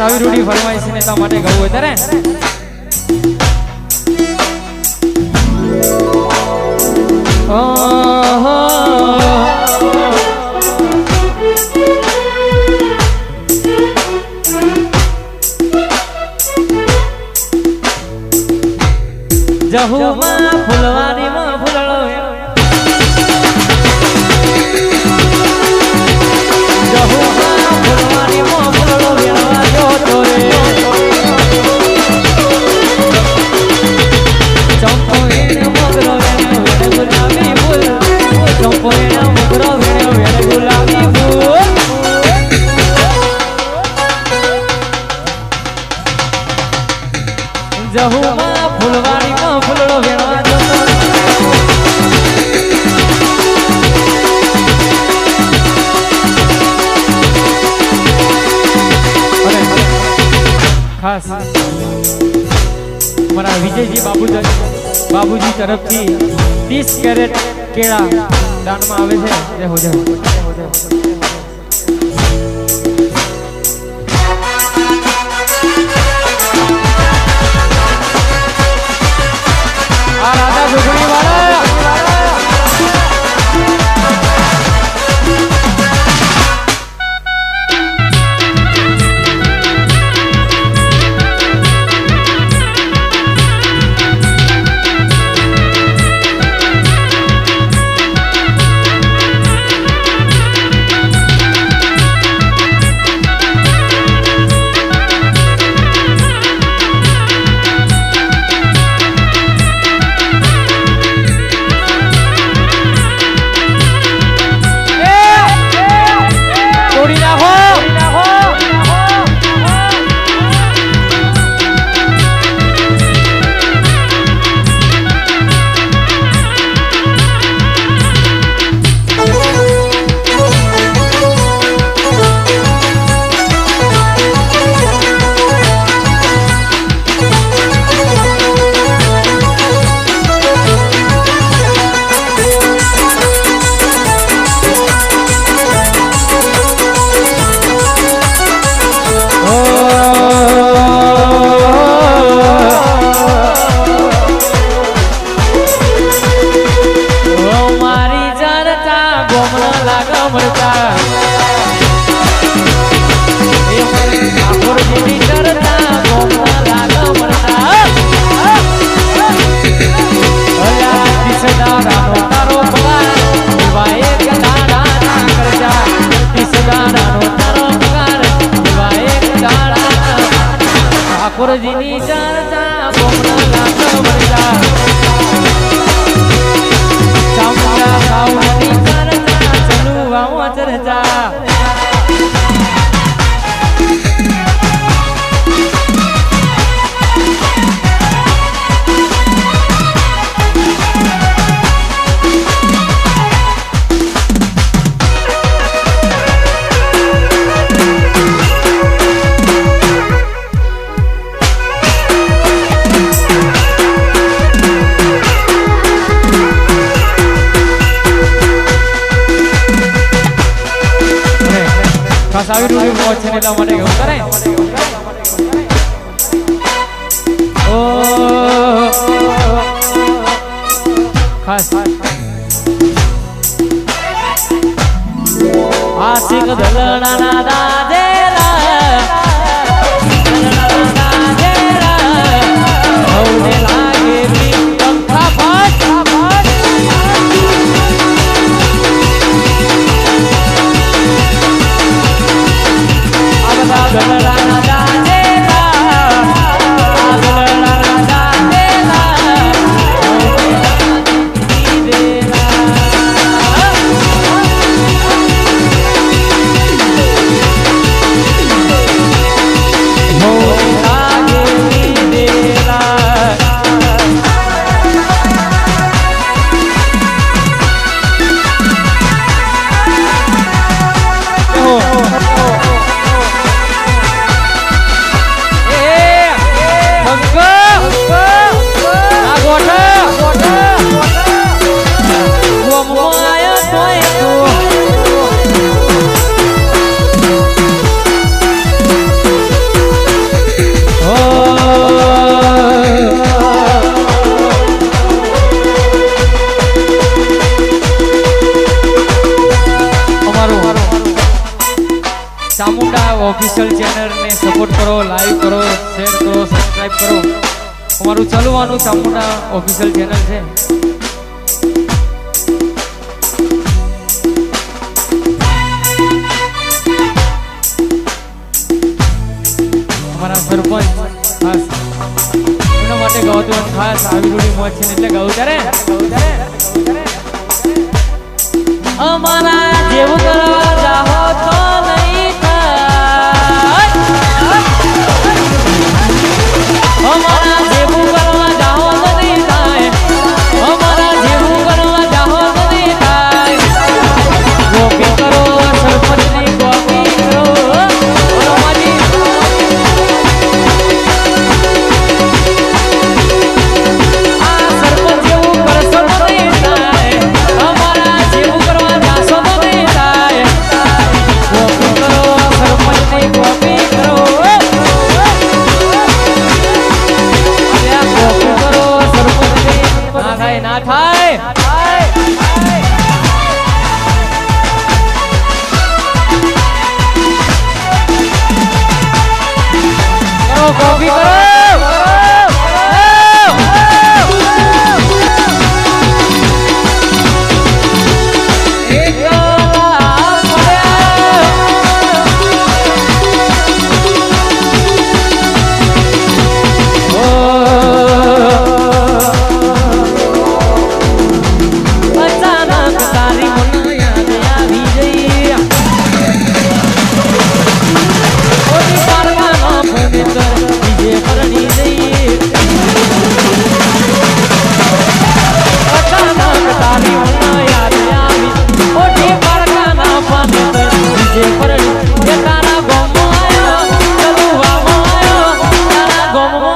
આવી રૂડી ફરમાઈશ ને તા માટે ગવું હોય તારે જહુમાં ફૂલવાની માં ફૂલડો જહુમાં ફૂલવાની માં ફૂલડો વેણવા જોતો રે ચંપો એને મોગરો વેણ ગુલાબી ફૂલ ચંપો એને મોગરો વેણ ગુલાબી ફૂલ જહુમાં ફૂલવાની માં ફૂલડો વેણવા જોતો ખાસ મારા વિજયજી બાબુજી તરફથી 30 કેરેટ કેળા દાનમાં આવે છે જય હો જય આ રાધા ઝુગણી વાળા ઠાકોરજીની ચર્ચા બોમણા લાખ મરજા ચામડા સાવની ચર્ચા ચલુવા ચર્ચા આવી રૂડી મોજ છે એટલા માટે કેવું કરે ઓ ખાસ આશિક દલડાના દાદેરા હૌને લાગે પંખા ફાટ ચામુંડા ઓફિશિયલ ચેનલને સપોર્ટ કરો, લાઈક કરો, શેર કરો, સબસ્ક્રાઇબ કરો. અમારું ચાલવાનું ચામુંડા ઓફિશિયલ ચેનલ છે. અમારા સરપંચ ખાસ એના માટે ગાવતું ખાસ આવી રૂડી મોજ છે એટલે ગાવું ત્યારે અમારા જેવું કરવા જાહો તો નહીં થાય. અમારા જેવું કરવા જાહો તો નહીં થાય. અમારા જેવું કરવા જાહો તો નહીં થાય. કોપી કરો સરપંચની કોપી કરો. આ સરપંચ જેવું કરશો તો નહીં થાય. અમારા જેવું કરવા જાશો તો નહીં થાય. કોપી કરો સરપંચની કોપી કરો. કોપી કરો સરપંચની. ના થાય ના થાય. કરો કોપી કરો. અચાનક તારી મને યાદ આવી જઈ. ઓલી પારવાનો ફોને કર બીજે પરણી જઈ. અચાનક તારી મને યાદ આવી. ઓલી પારવાનો ફોને કર બીજે પરણી. એ તારા ગોમો આયો ચલુવાનો આયો. તારા ગોમો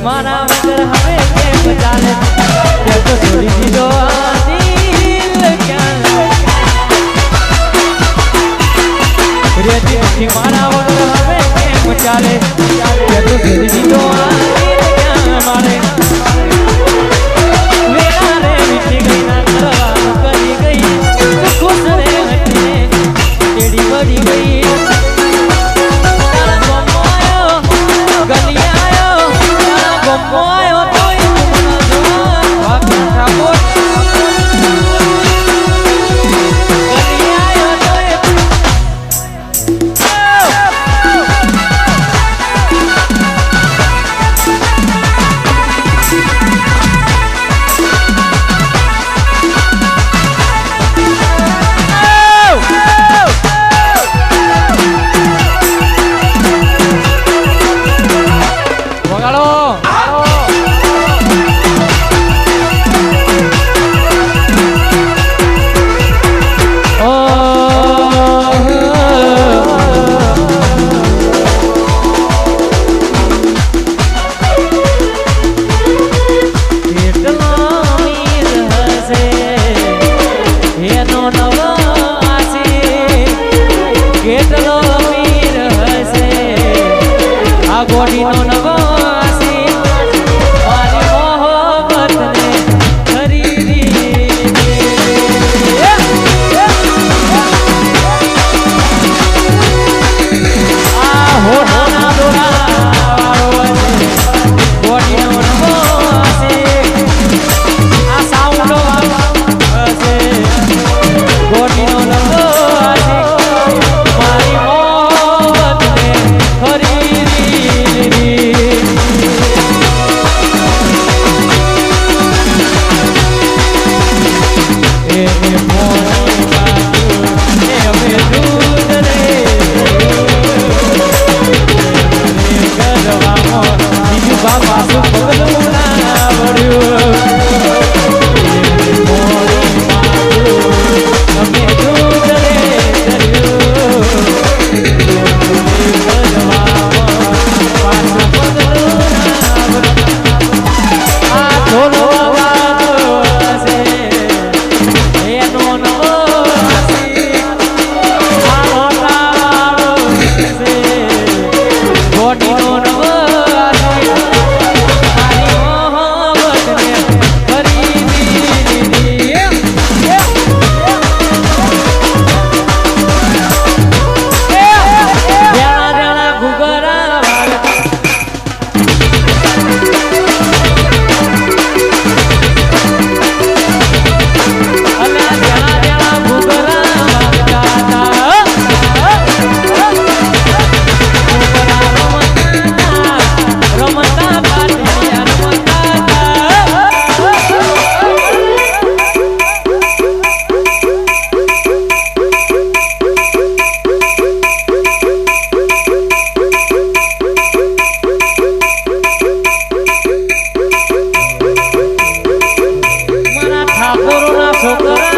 મારા વગર હવે કેમ ચાલે. તો છોડી દીધો આ દિલ ક્યાં. રેતી નથી મારા વગર હવે કેમ ચાલે. તો છોડી દીધો આ દિલ ક્યાં મારે. વેલા રે વીતી ગઈ ના કરવાનું કરી ગઈ. ખુશ રે હતી તેડી વળી ગઈ. તારા ગમો આયો ગલી આયો. ગમવાયો તોય મને જોવા વાગી ઠાકોર. ગલી આયો તોય વગાડો. કેટલો મીર હશે આ ગોડીનો નવો હસી. મારી મોહબ્બતને ખરીદી. આ હોઠના દોરાવાળો હશે ગોડીનો નવો હશે. આ સાઉન્ડો હશે ગોડીનો નવો હશે. મારી મોહબ્બતને ખરીદી. તમે દૂધ રે છોકરા